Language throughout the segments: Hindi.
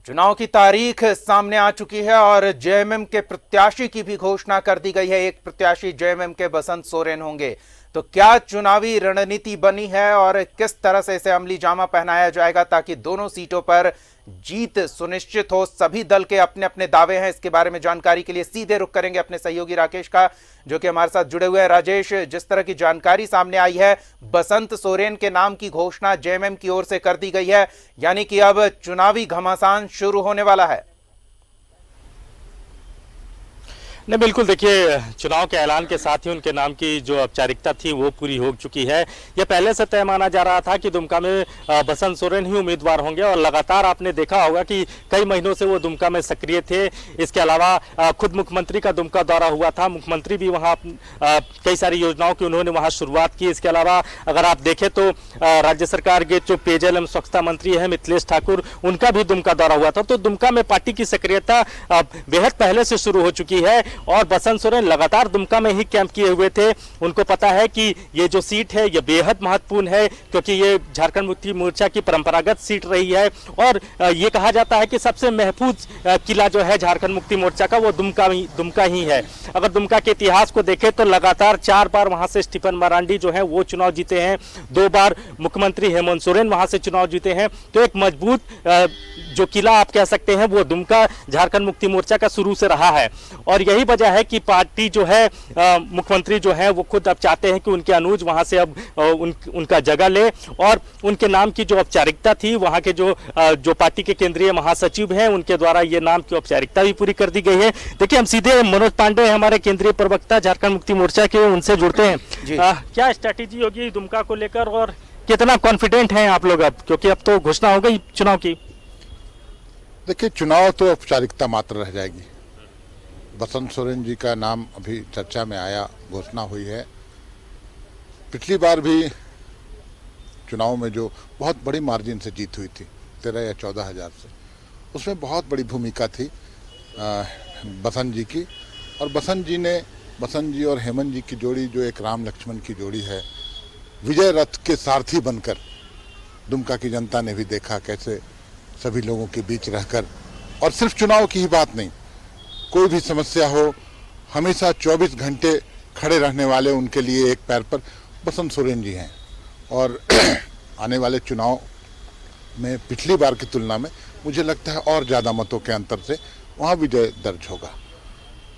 चुनाव की तारीख सामने आ चुकी है और जेएमएम के प्रत्याशी की भी घोषणा कर दी गई है। एक प्रत्याशी जेएमएम के बसंत सोरेन होंगे। तो क्या चुनावी रणनीति बनी है और किस तरह से इसे अमली जामा पहनाया जाएगा ताकि दोनों सीटों पर जीत सुनिश्चित हो। सभी दल के अपने अपने दावे हैं। इसके बारे में जानकारी के लिए सीधे रुख करेंगे अपने सहयोगी राकेश का, जो कि हमारे साथ जुड़े हुए हैं। राजेश, जिस तरह की जानकारी सामने आई है, बसंत सोरेन के नाम की घोषणा जेएमएम की ओर से कर दी गई है, यानी कि अब चुनावी घमासान शुरू होने वाला है। नहीं, बिल्कुल। देखिए, चुनाव के ऐलान के साथ ही उनके नाम की जो औपचारिकता थी वो पूरी हो चुकी है। यह पहले से तय माना जा रहा था कि दुमका में बसंत सोरेन ही उम्मीदवार होंगे और लगातार आपने देखा होगा कि कई महीनों से वो दुमका में सक्रिय थे। इसके अलावा खुद मुख्यमंत्री का दुमका दौरा हुआ था, मुख्यमंत्री भी वहाँ कई सारी योजनाओं की उन्होंने वहाँ शुरुआत की। इसके अलावा अगर आप देखें तो राज्य सरकार के जो पेयजल एवं स्वच्छता मंत्री है मिथिलेश ठाकुर, उनका भी दुमका दौरा हुआ था। तो दुमका में पार्टी की सक्रियता बेहद पहले से शुरू हो चुकी है और बसंत सोरेन लगातार दुमका में ही कैंप किए हुए थे। उनको पता है कि ये जो सीट है ये बेहद महत्वपूर्ण है, क्योंकि ये झारखंड मुक्ति मोर्चा की परंपरागत सीट रही है और ये कहा जाता है कि सबसे महफूज किला जो है झारखंड मुक्ति मोर्चा का वो दुमका ही है। अगर दुमका के इतिहास को देखें तो लगातार 4 बार वहां से स्टीफन मरांडी जो है वो चुनाव जीते हैं, 2 बार मुख्यमंत्री हेमंत सोरेन वहां से चुनाव जीते हैं। तो एक मजबूत जो किला आप कह सकते हैं वो दुमका झारखंड मुक्ति मोर्चा का शुरू से रहा है और यही वजह है कि पार्टी जो है मुख्यमंत्री जो है वो खुद अब चाहते हैं कि उनके अनुज वहां से अब उनका जगह ले और उनके नाम की जो औपचारिकता थी वहां के जो पार्टी के केंद्रीय महासचिव हैं उनके द्वारा ये नाम की औपचारिकता भी पूरी कर दी गई है। देखिए, हम सीधे मनोज पांडे हमारे केंद्रीय प्रवक्ता झारखंड मुक्ति मोर्चा के, उनसे जुड़ते हैं। क्या स्ट्रैटेजी होगी दुमका को लेकर और कितना कॉन्फिडेंट हैं आप लोग अब, क्योंकि अब तो घोषणा हो गई चुनाव की? देखिए, चुनाव तो औपचारिकता मात्र रह जाएगी। बसंत सोरेन जी का नाम अभी चर्चा में आया, घोषणा हुई है। पिछली बार भी चुनाव में जो बहुत बड़ी मार्जिन से जीत हुई थी 13 या 14 हज़ार से, उसमें बहुत बड़ी भूमिका थी बसंत जी की। और बसंत जी और हेमंत जी की जोड़ी जो एक राम लक्ष्मण की जोड़ी है, विजय रथ के सारथी बनकर दुमका की जनता ने भी देखा कैसे सभी लोगों के बीच रहकर, और सिर्फ चुनाव की ही बात नहीं, कोई भी समस्या हो हमेशा 24 घंटे खड़े रहने वाले उनके लिए एक पैर पर बसंत सोरेन जी हैं। और आने वाले चुनाव में पिछली बार की तुलना में मुझे लगता है और ज़्यादा मतों के अंतर से वहाँ विजय दर्ज होगा।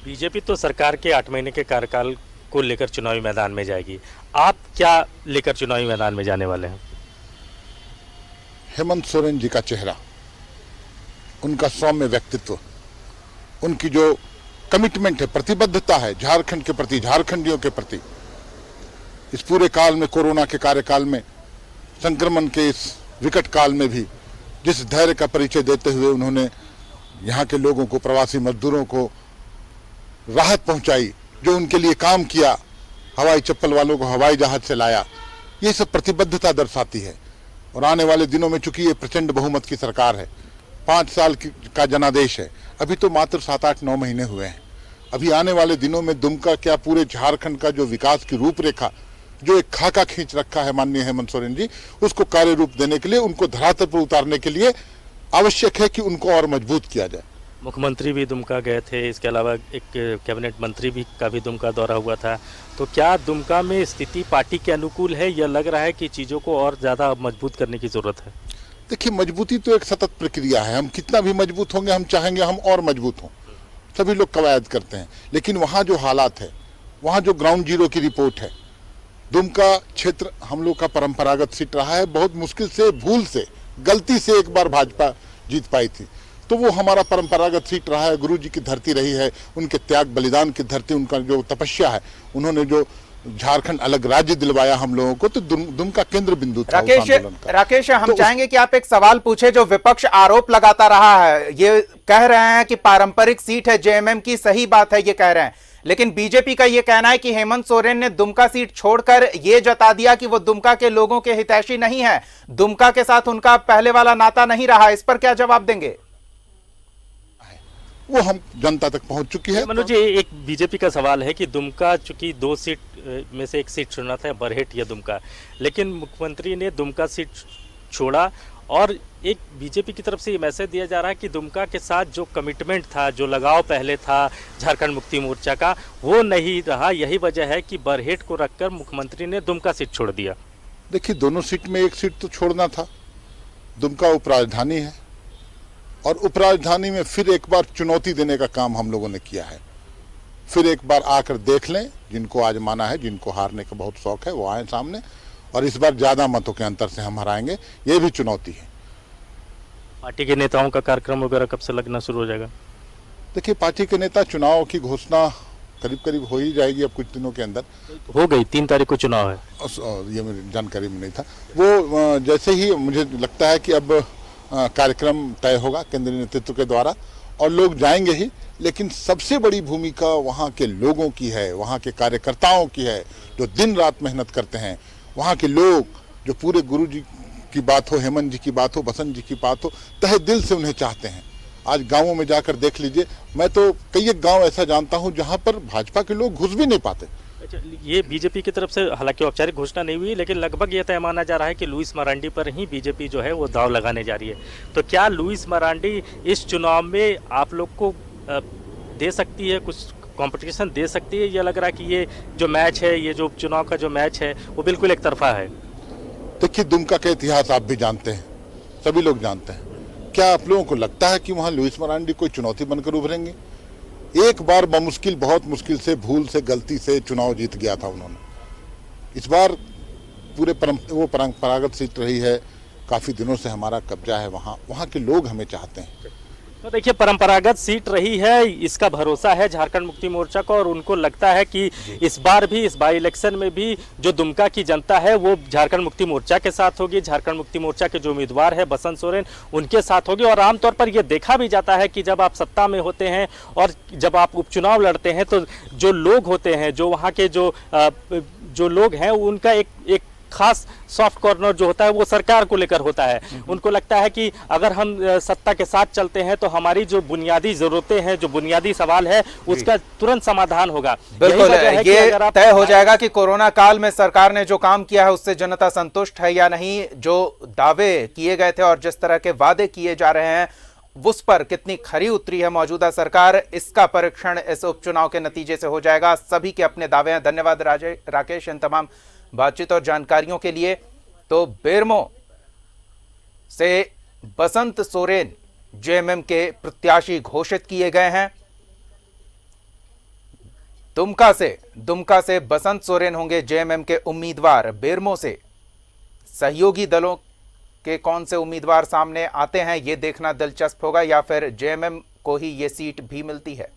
बीजेपी तो सरकार के 8 महीने के कार्यकाल को लेकर चुनावी मैदान में जाएगी, आप क्या लेकर चुनावी मैदान में जाने वाले हैं? हेमंत सोरेन जी का चेहरा, उनका सौम्य व्यक्तित्व, उनकी जो कमिटमेंट है, प्रतिबद्धता है झारखंड के प्रति, झारखंडियों के प्रति, इस पूरे काल में, कोरोना के कार्यकाल में, संक्रमण के इस विकट काल में भी जिस धैर्य का परिचय देते हुए उन्होंने यहाँ के लोगों को, प्रवासी मजदूरों को राहत पहुंचाई, जो उनके लिए काम किया, हवाई चप्पल वालों को हवाई जहाज से लाया, ये सब प्रतिबद्धता दर्शाती है। और आने वाले दिनों में चूंकि ये प्रचंड बहुमत की सरकार है, 5 साल का जनादेश है, अभी तो मात्र 7, 8, 9 महीने हुए हैं। अभी आने वाले दिनों में दुमका क्या पूरे झारखंड का जो विकास की रूपरेखा, जो एक खाका खींच रखा है माननीय हेमंत सोरेन जी, उसको कार्य रूप देने के लिए, उनको धरातल पर उतारने के लिए आवश्यक है कि उनको और मजबूत किया जाए। मुख्यमंत्री भी दुमका गए थे, इसके अलावा एक कैबिनेट मंत्री भी का भी दुमका दौरा हुआ था। तो क्या दुमका में स्थिति पार्टी के अनुकूल है या लग रहा है कि चीज़ों को और ज़्यादा मजबूत करने की ज़रूरत है? देखिए, मजबूती तो एक सतत प्रक्रिया है। हम कितना भी मजबूत होंगे, हम चाहेंगे हम और मजबूत हों, सभी लोग कवायद करते हैं, लेकिन वहाँ जो हालात है, वहाँ जो ग्राउंड जीरो की रिपोर्ट है, दुमका क्षेत्र हम लोग का परंपरागत सीट रहा है। बहुत मुश्किल से, भूल से, गलती से एक बार भाजपा जीत पाई थी, तो वो हमारा परंपरागत सीट रहा है। गुरु जी की धरती रही है, उनके त्याग बलिदान की धरती, उनका जो तपस्या है, उन्होंने जो झारखंड अलग राज्य दिलवाया हम लोगों को, तो दुमका केंद्र बिंदु था राकेश, हम चाहेंगे कि आप एक सवाल पूछे। जो विपक्ष आरोप लगाता रहा है, ये कह रहे हैं कि पारंपरिक सीट है जेएमएम की, सही बात है ये कह रहे हैं, लेकिन बीजेपी का ये कहना है कि हेमंत सोरेन ने दुमका सीट छोड़कर ये जता दिया कि वो दुमका के लोगों के हितैषी नहीं है, दुमका के साथ उनका पहले वाला नाता नहीं रहा। इस पर क्या जवाब देंगे? वो हम जनता तक पहुंच चुकी है। मनोज जी, एक बीजेपी का सवाल है कि दुमका चूंकि 2 सीट में से एक सीट चुना था, बरहेट या दुमका, लेकिन मुख्यमंत्री ने दुमका सीट छोड़ा और एक बीजेपी की तरफ से ये मैसेज दिया जा रहा है कि दुमका के साथ जो कमिटमेंट था, जो लगाव पहले था झारखंड मुक्ति मोर्चा का, वो नहीं रहा। यही वजह है कि बरहेट को रखकर मुख्यमंत्री ने दुमका सीट छोड़ दिया। देखिए, दोनों सीट में एक सीट तो छोड़ना था। दुमका उपराजधानी है और उपराजधानी में फिर एक बार चुनौती देने का काम हम लोगों ने किया है। फिर एक बार आकर देख लें, जिनको आजमाना है, जिनको हारने का बहुत शौक है, वो आए सामने, और इस बार ज्यादा मतों के अंतर से हम हराएंगे। ये भी चुनौती है। पार्टी के नेताओं का कार्यक्रम वगैरह कब से लगना शुरू हो जाएगा? देखिए, पार्टी के नेता, चुनाव की घोषणा करीब करीब हो ही जाएगी अब कुछ दिनों के अंदर। हो गई, 3 तारीख को चुनाव है। ये मेरी जानकारी में नहीं था। वो जैसे ही मुझे लगता है कि अब कार्यक्रम तय होगा केंद्रीय नेतृत्व के द्वारा और लोग जाएंगे ही, लेकिन सबसे बड़ी भूमिका वहाँ के लोगों की है, वहाँ के कार्यकर्ताओं की है, जो दिन रात मेहनत करते हैं। वहाँ के लोग जो पूरे गुरु जी की बात हो, हेमंत जी की बात हो, बसंत जी की बात हो, तहे दिल से उन्हें चाहते हैं। आज गांवों में जाकर देख लीजिए, मैं तो कई एक गांव ऐसा जानता हूं जहां पर भाजपा के लोग घुस भी नहीं पाते। अच्छा, ये बीजेपी की तरफ से हालांकि औपचारिक घोषणा नहीं हुई, लेकिन लगभग ये तय माना जा रहा है कि लुइस मरांडी पर ही बीजेपी जो है वो दाव लगाने जा रही है। तो क्या लुइस मरांडी इस चुनाव में आप लोग को दे सकती है, कुछ कंपटीशन दे सकती है? या लग रहा है कि ये जो मैच है, ये जो उपचुनाव का जो मैच है, वो बिल्कुल एक तरफा है? देखिए, दुमका का इतिहास आप भी जानते हैं, सभी लोग जानते हैं। क्या आप लोगों को लगता है कि वहां लुइस मरांडी कोई चुनौती बनकर उभरेंगे? एक बार बमुश्किल, बहुत मुश्किल से, भूल से, गलती से चुनाव जीत गया था उन्होंने। इस बार पूरे वो परंपरागत सीट रही है, काफी दिनों से हमारा कब्जा है वहाँ के लोग हमें चाहते हैं। तो देखिए, परंपरागत सीट रही है, इसका भरोसा है झारखंड मुक्ति मोर्चा को, और उनको लगता है कि इस बार भी, इस बाई इलेक्शन में भी जो दुमका की जनता है वो झारखंड मुक्ति मोर्चा के साथ होगी। झारखंड मुक्ति मोर्चा के जो उम्मीदवार है बसंत सोरेन, उनके साथ होगी। और आमतौर पर ये देखा भी जाता है कि जब आप सत्ता में होते हैं और जब आप उपचुनाव लड़ते हैं, तो जो लोग होते हैं, जो वहाँ के जो लोग हैं, उनका एक खास सॉफ्ट कॉर्नर जो होता है वो सरकार को लेकर होता है। उनको लगता है कि अगर हम सत्ता के साथ चलते हैं तो हमारी जो बुनियादी जरूरतें हैं, जो बुनियादी सवाल है, उसका तुरंत समाधान होगा। बिल्कुल, ये तय हो जाएगा कि कोरोना काल में सरकार ने जो काम किया है उससे जनता संतुष्ट है या नहीं। जो दावे किए गए थे और जिस तरह के वादे किए जा रहे हैं, उस पर कितनी खरी उतरी है मौजूदा सरकार, इसका परीक्षण इस उपचुनाव के नतीजे से हो जाएगा। सभी के अपने दावे हैं। धन्यवाद राकेश इन तमाम बातचीत और जानकारियों के लिए। तो बेरमो से बसंत सोरेन जेएमएम के प्रत्याशी घोषित किए गए हैं। दुमका से बसंत सोरेन होंगे जेएमएम के उम्मीदवार। बेरमो से सहयोगी दलों के कौन से उम्मीदवार सामने आते हैं, ये देखना दिलचस्प होगा, या फिर जेएमएम को ही ये सीट भी मिलती है।